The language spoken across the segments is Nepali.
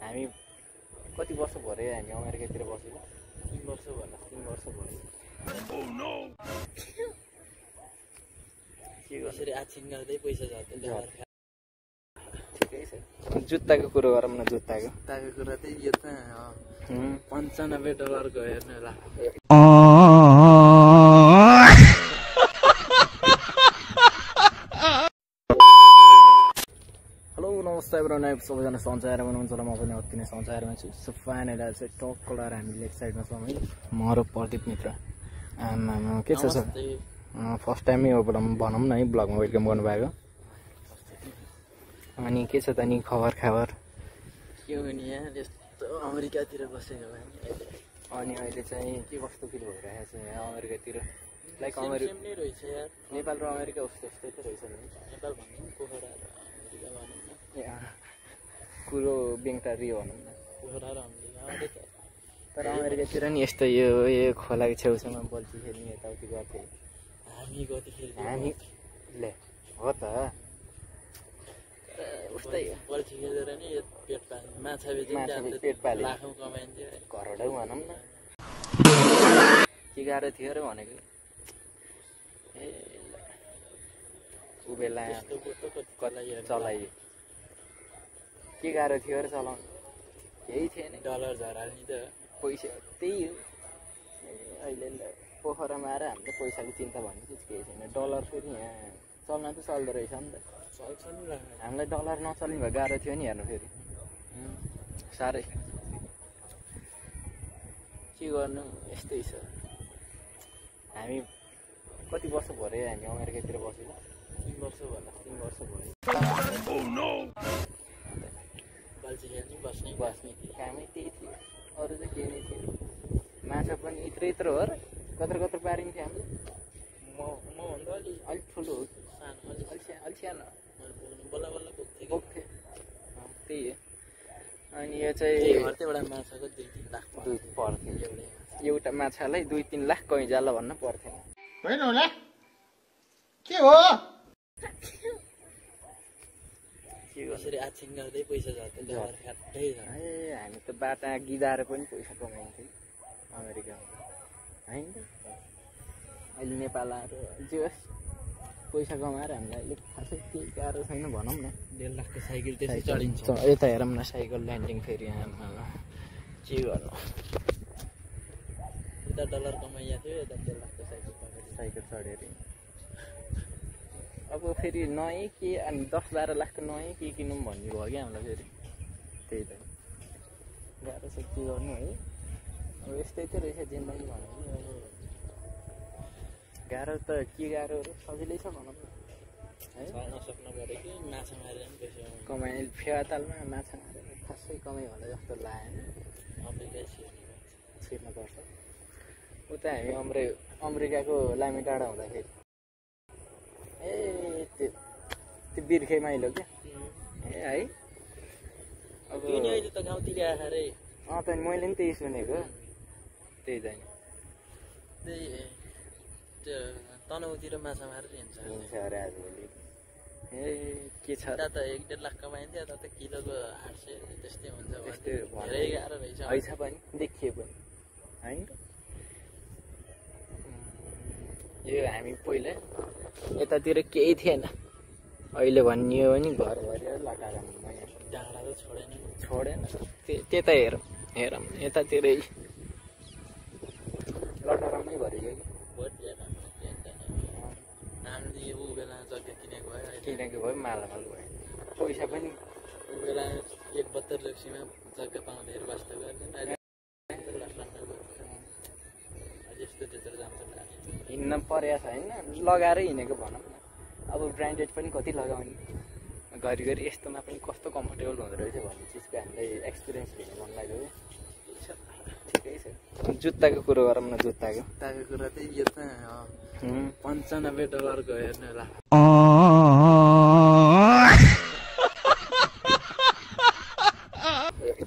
हामी कति वर्ष भयो हामी अमेरिकातिर बसेको 3 वर्ष भयो 3 वर्ष भयो के कसरी आछिन गर्दै पैसा जान्छ ठिकै छ जुत्ताको कुरो गरौँ न जुत्ताको कुरा चाहिँ यो त $95 को हेर्नु होला हेलो नमस्ते ब्रो सबैजना सञ्चार हुनुहुन्छ होला म पनि अति नै सञ्चारमा छु सो फाइनली चाहिँ टक्क लगाएर हामी लेक साइडमा छौँ है म र प्रदीप मित्र आमा के छ सर फर्स्ट टाइमै हो भनौँ न है ब्लगमा वेलकम गर्नुभएको अनि के छ त नि खबर के हो नि यहाँ यस्तो अमेरिकातिर बसेको अनि अहिले चाहिँ के कस्तो फिल भइरहेको छ यहाँ अमेरिकातिर लाइक अमेरिका नै रहेछ यार नेपाल र अमेरिका उस्तै त रहेछ नि नेपाल भन्नु पोखरा र अमेरिका भनौँ न कुरो बेङटा रियो भनौँ न पोखरा र अमेरिका तर अमेरिकातिर नि यस्तो यो खोलाको छेउछाउमा बल्छी खेल्ने यताउति गर्थे हामी कति खेल्थ्यौँ हामी ले हो त उस्तै बल्छी खेलेर नि पेट पाल्ने माछा बेच्ने पेट पाल्ने लाखौँ कमाइन्थ्यो घरडै भनौँ न के गाह्रो थियो र भनेको ए उबेला चलाइयो के गाह्रो थियो र चलाउनु केही थिएन डलर झराल्ने त पैसा त्यही हो अहिले पोखरामा आएर हामीले पैसाको चिन्ता भन्ने चिज केही छैन डलर फेरि यहाँ चल्न त चल्दो रहेछ नि त चल्छ नि हामीलाई डलर नचल्ने भए गाह्रो थियो नि हेर्नु फेरि साह्रै के गर्नु यस्तै छ हामी कति वर्ष भयो हामी अमेरिकातिर बसेको 3 वर्ष भयो 3 वर्ष भयो बाल्छी खेल्ने बस्ने कामै त्यही थियो अरू चाहिँ केही नै थियो माछा पनि यत्रो हो र कत्रो पारिन्थ्यो हामीले मभन्दा अलिक ठुलो हो अलि सानो बल्ल बल्ल बोक्थ्यो त्यही हो अनि यो चाहिँ एउटा माछाको 2-3 लाख पर्थ्यो एउटा माछालाई 2-3 लाख कहीँ जाला भन्न पर्थ्यो होइन होला के हो कसरी आछिन गर्दै पैसा जान्छ ए हामी त बाटा गिदाएर पनि पैसा कमाइन्थ्यौँ अमेरिकामा होइन अहिले नेपाल आएर जे होस् पैसा कमाएर हामीलाई अलिक खासै केही गाह्रो छैन भनौँ न 1.5 लाखको साइकल त्यसै चढिन्छ यता हेरौँ न साइकल ल्यान्डिङ फेरि के गर्नु उता डलर कमाइएको थियो यता 1.5 लाखको साइकल चढेर अब फेरि नयाँ के अनि 10-12 लाखको नयाँ के किनौँ भन्ने भयो क्या हामीलाई फेरि त्यही त गाह्रो छ के गर्नु है अब यस्तै त रहेछ जिन्दगी भनेको अब गाह्रो त के गाह्रो सजिलै छ भनौँ न है नसक्नु पऱ्यो कि माछा मारेर पनि पैसा कमाइ फेवातालमा माछा मारेर खासै कमाइ होला जस्तो लागेन अमेरिका छिर्नुपर्छ उता हामी अमेरिकाको लामी डाँडा हुँदाखेरि ए त्यो बिर्खे माइलो क्या ए है अब अहिले त गाउँतिर आएर रे त मैले पनि त्यही सुनेको त्यही त त्यही त्यो तनहुँतिर माछा मारेर हिँड्छ अरे आजभोलि ए के छ त 1.5 लाख कमाइन्थ्यो यता त किलोको 800 त्यस्तै हुन्छ धेरै गाह्रो रहेछ पनि देखिए पनि होइन यो हामी पहिला यतातिर केही थिएन अहिले भनियो भने घरभरि लटाएर डाँडा त छोडेन त्यता हेरौँ यतातिरै लटारामै भरियो कि हामीले ऊ बेला जग्गा किनेको भयो मालामाल भयो पैसा पनि ऊ बेला 72 रक्सीमा जग्गा पाउँदै वास्तव गर्ने यस्तो त्यत्रो जान्छ हिँड्न परेको छ होइन लगाएर हिँडेको भनौँ न अब ब्रान्डेड पनि कति लगाउने घरिघरि यस्तोमा पनि कस्तो कम्फर्टेबल हुँदो रहेछ भन्ने चिजको हामीलाई एक्सपिरियन्स लिनु मन लाग्यो ठिकै छ जुत्ताको कुरो गरौँ न जुत्ताको कुरा चाहिँ यो त $95 को हेर्नु होला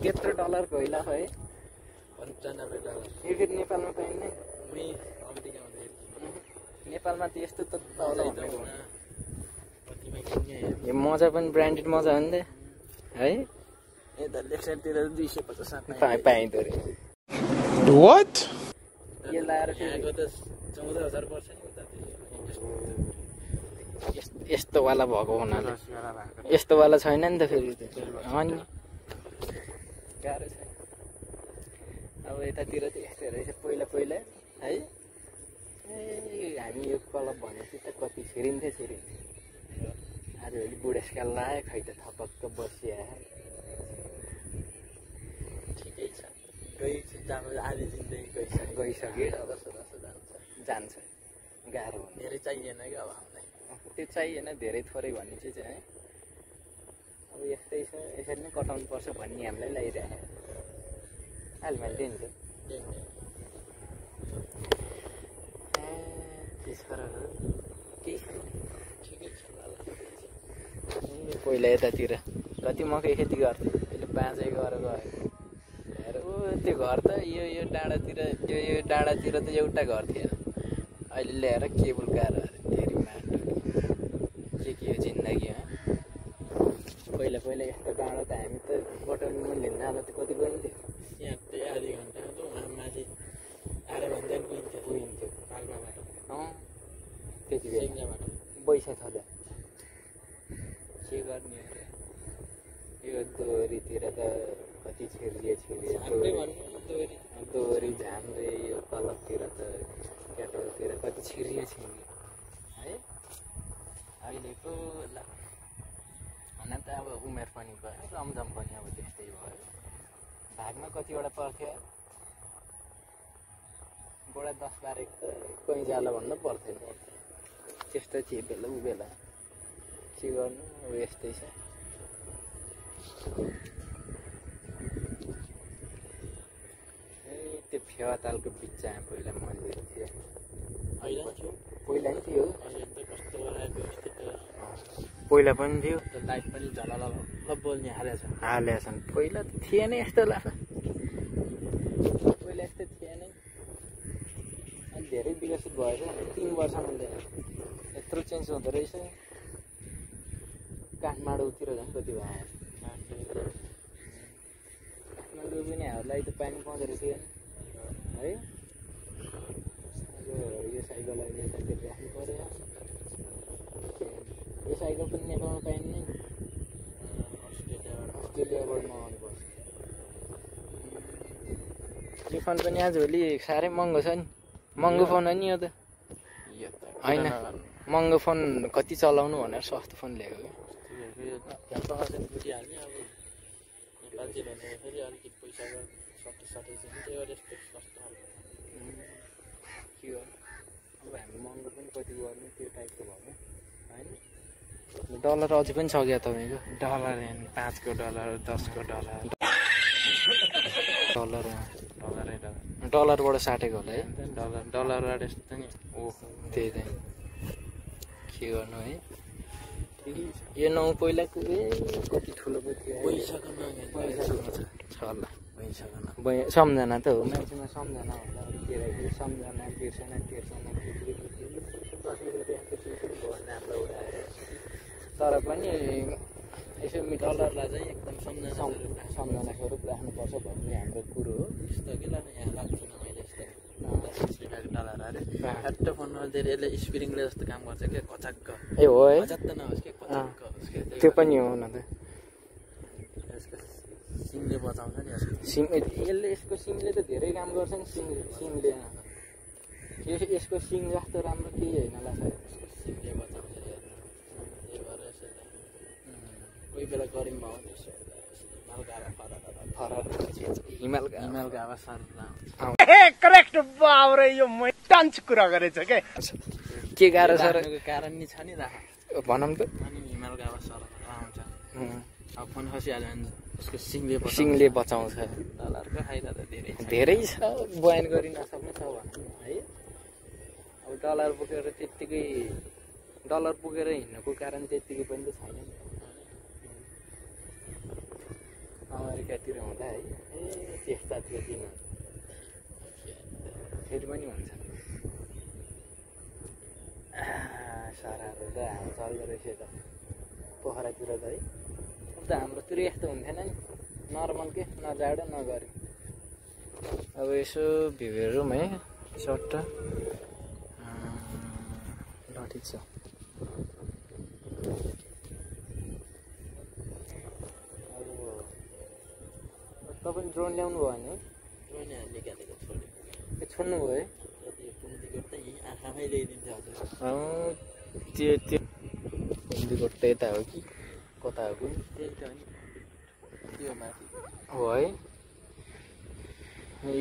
त्यत्रो डलरको होइन है $95 यो फेरि नेपालमा पाइने नेपालमा त यस्तो त यो मजा पनि ब्रान्डेड मजा हो नि त है यता लेफ्ट साइडतिर 250 पाइँदो रहेछ। What? यो लाएर यहाँको त 14,000 पर्छ नि उता यस्तोवाला भएको हुनाले यस्तोवाला छैन नि त फेरि अनि गाह्रो छ। अब यतातिर त यस्तो रहेछ पहिला पहिला है। हामी यो क्लब भनेपछि त कति छिरिन्थ्यो। आजभोलि बुढेसकाल लाग्यो खै त थपक्क बसिया। ठिकै छ आधी जिन्दगी गइसक्यो। अब जान्छ गाह्रो धेरै चाहिएन क्या अब हामीलाई। त्यो चाहिएन धेरै थोरै भन्ने चिज है। अब यस्तै छ यसरी नै कटाउनु पर्छ भन्ने हामीलाई लागिरहेको हालमा दिन्छ। पहिला यतातिर कति मकै खेती गर्थ्यो अहिले 5 गरेर गयो हेर। त्यो घर त यो डाँडातिर यो डाँडातिर त एउटा घर थिएन। अहिले ल्याएर केबल गाएर धेरै माटो के हो जिन्दगीमा। पहिला पहिला यस्तो डाँडा त हामी त बटाउनु लिन जाँदा त कति गइन्थ्यो। यहाँ त्यही आधी घन्टा त माथि आधा घन्टा पुगिन्थ्यो पाल्पाबाट। त्यति बेलाबाट पैसा छँदा के गर्ने यो दोहोरीतिर त कति छिरिए दोहोरी झाम्रे यो तलबतिर त क्याटलतिर कति छिरिए है। अहिलेको हुन त अब उमेर पनि भयो रमझम पनि अब त्यस्तै भयो। भागमा कतिवटा पर्थ्यो गोडा 10-12 त कहीँ जाला भन्नु पर्थेन। त्यस्तो थियो बेला ऊ बेला के गर्नु अब यस्तै छ। त्यो फेवातालको बिचमा पहिला मन्दिर थियो। पहिला नि थियो पहिला पनि थियो। लाइट पनि झलल बोल्ने हालेछ पहिला त थिएन यस्तो लाग्छ। पहिला यस्तो थिएन अनि धेरै विकसित भएछ 3 वर्षमा यत्रो चेन्ज हुँदो रहेछ। काठमाडौँतिर झन् कति भयो। काठमाडौँ पनि हामीलाई त पानी पाउँदो रहेछ है। अब यो साइकल अहिले यतातिर राख्नु पऱ्यो। यो साइकल पनि नेपालमा पाइन्न। अस्ट्रेलियाबाट मगाउनु पर्छ। यो फोन पनि आजभोलि साह्रै महँगो छ नि। महँगो फोन हो नि यो त होइन। महँगो फोन कति चलाउनु भनेर सस्तो फोन ल्याएको कि अब हामी महँगो पनि कति गर्नु त्यो टाइपको भयो होइन। डलर अझै पनि छ क्या तपाईँको डलर 5 को डलर 10 को डलर डलरबाट साटेको होला है। डलरबाट यस्तो नि त्यही त के गर्नु है। यो 9 पहिलाको कति ठुलो पो थियो। पैसाको छ होला सम्झना त हो मान्छेमा सम्झना होला। केटाकेटी सम्झना बिर्सना तर पनि यसो डलरलाई चाहिँ एकदम सम्झना स्वरूप राख्नुपर्छ भन्ने हाम्रो कुरो हो। यस्तो के लाग्छ यहाँ लाग्दैन मैले यस्तो डलर अरे ह्याट्ट फोनमा धेरै यसले स्प्रिङले जस्तो काम गर्छ क्या कचाक्क। ए हो है त नहोस् कि कचाक्क होस् कि त्यो पनि हो न त। यसको सिमले बचाउँछ नि यसको सिमले त धेरै काम गर्छ नि। सिमले यसको सिम जस्तो राम्रो केही होइन लाग्छ। सिमले बचाउँछ कोही बेला गरिम भयो हिमाल गावा करेक्ट बाउरे यो म टन्च कुरा गरेछ के गाह्रो छ कारण नि छ नि भनौँ त। अनि हिमाल गावा सर आउँछ अब फोन खसिहाल्यो भने उसको सिङले बचाउँछ। डलरको फाइदा त धेरै छ बयान गरि नसक्ने छ भनौँ है। अब डलर बोकेर त्यत्तिकै डलर बोकेर हिँड्नुको कारण त्यत्तिकै पनि त छैन नि। अमेरिकातिर हुँदा है त्यस्ता थियो दिन फेरि पनि हुन्छ। साराहरू त हाम्रो चल्दो रहेछ त पोखरातिर त है। त हाम्रोतिर यस्तो हुन्थेन नि नर्मल के न जाडो न गर्मी। अब यसो भ्यू हेरौँ है सट्ट। ल ठिक छ। तपाईँ ड्रोन ल्याउनु भयो भने छोड्नु भयो है? त्यो पुन्जीकोट यता हो कि कता हो कुन हो है?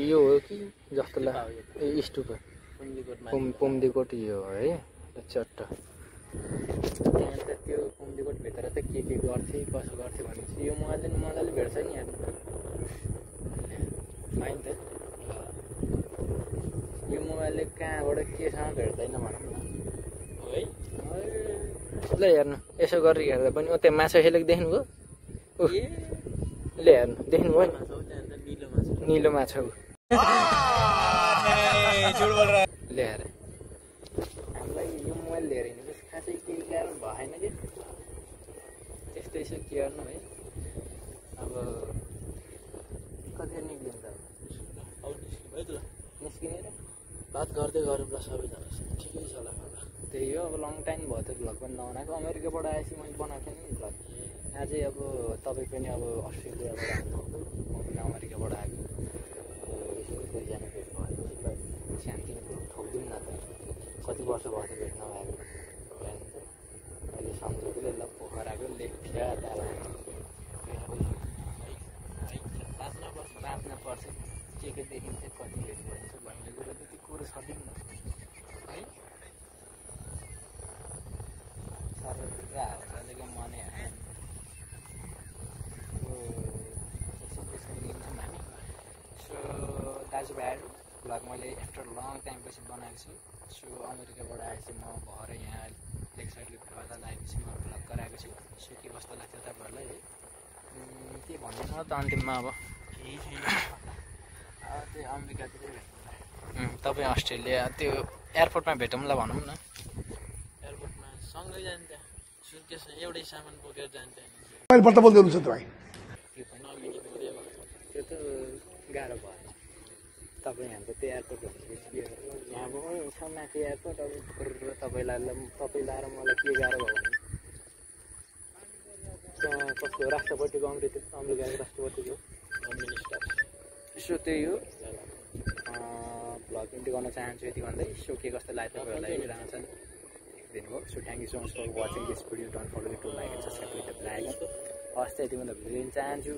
यो हो कि जस्तो लाग्यो स्टुप पुम्दीकोट यो हो है चट्ट। त्यहाँ त त्यो पुम्दीकोट भित्र त के गर्थे कसो गर्थे भनेपछि यो मजाले भेट्छ नि यहाँ माइन त। यो मोबाइलले कहाँबाट केसँग भेट्दैन भनौँ न है। ल हेर्नु यसो गरेर हेर्दा पनि त्यहाँ माछा खेलेको देख्नुभयो? ले हेर्नु देख्नुभयो नि निलो माछा हो ल्याएर। हामीलाई यो मोबाइल लिएर हिँडेपछि खासै केही गाह्रो भएन कि त्यस्तै यसो के गर्नु है। अब कति निक्लिन्छ निस्किने र बात गर्दै गरौँला सबैजना ठिकै छ होला। त्यही हो अब लङ टाइम भयो त भ्लग पनि नबनाएको। अमेरिकाबाट आएपछि मैले बनाएको थिएँ नि भ्लग। अझै अब तपाईँ पनि अब अस्ट्रेलियाबाट आउनुभएको म पनि अमेरिकाबाट आएको। यसो दुईजना भेट भएपछि सानोतिनो भ्लग ठोक्दिउँ न त। कति वर्ष भयो त भेट नभएको अहिले सम्झेकोले ल पोखराको लेख्या ताला बाँच्न पर्छ। के देखिन्छ कति भेट भइन्छ भन्ने कुरो त त्यो कुरो सकिन्न है। साह्रो मनै यसो लिन्छौँ हामी। सो दाजुभाइहरू भ्लग मैले आफ्टर लङ टाइम पछि बनाएको छु। सो अमेरिकाबाट आएपछि म भएर यहाँ लेक साइड बजार आएपछि म भ्लग गराएको छु। सो के कस्तो लाग्छ तपाईँहरूलाई है के भन्दैन त अन्तिममा अब केही छैन। त्यो अमेरिकातिर भेट्नु तपाईँ अस्ट्रेलिया त्यो एयरपोर्टमा भेटौँला भनौँ न। एयरपोर्टमा सँगै जान्छ सुटकेस एउटै सामान बोकेर जान्छ। त्यो त गाह्रो भयो। तपाईँ हाम्रो त्यो एयरपोर्ट भनेपछि यहाँ छ माथि एयरपोर्ट। अब तपाईँ लाएर मलाई के गाह्रो भयो भने त्यहाँ कस्तो राष्ट्रपतिको अमेरिकाको राष्ट्रपतिको मिनिस्टर। सो त्यही हो भ्लग इन्टु गर्न चाहन्छु यति भन्दै। सो के कस्तो लाग्यो तपाईँहरूलाई राम्रो छ दिनुभयो। So thank you so much for watching this video. Don't forget to like and subscribe with the black. हस् त यति भन्दा भिडियो दिन चाहन्छु।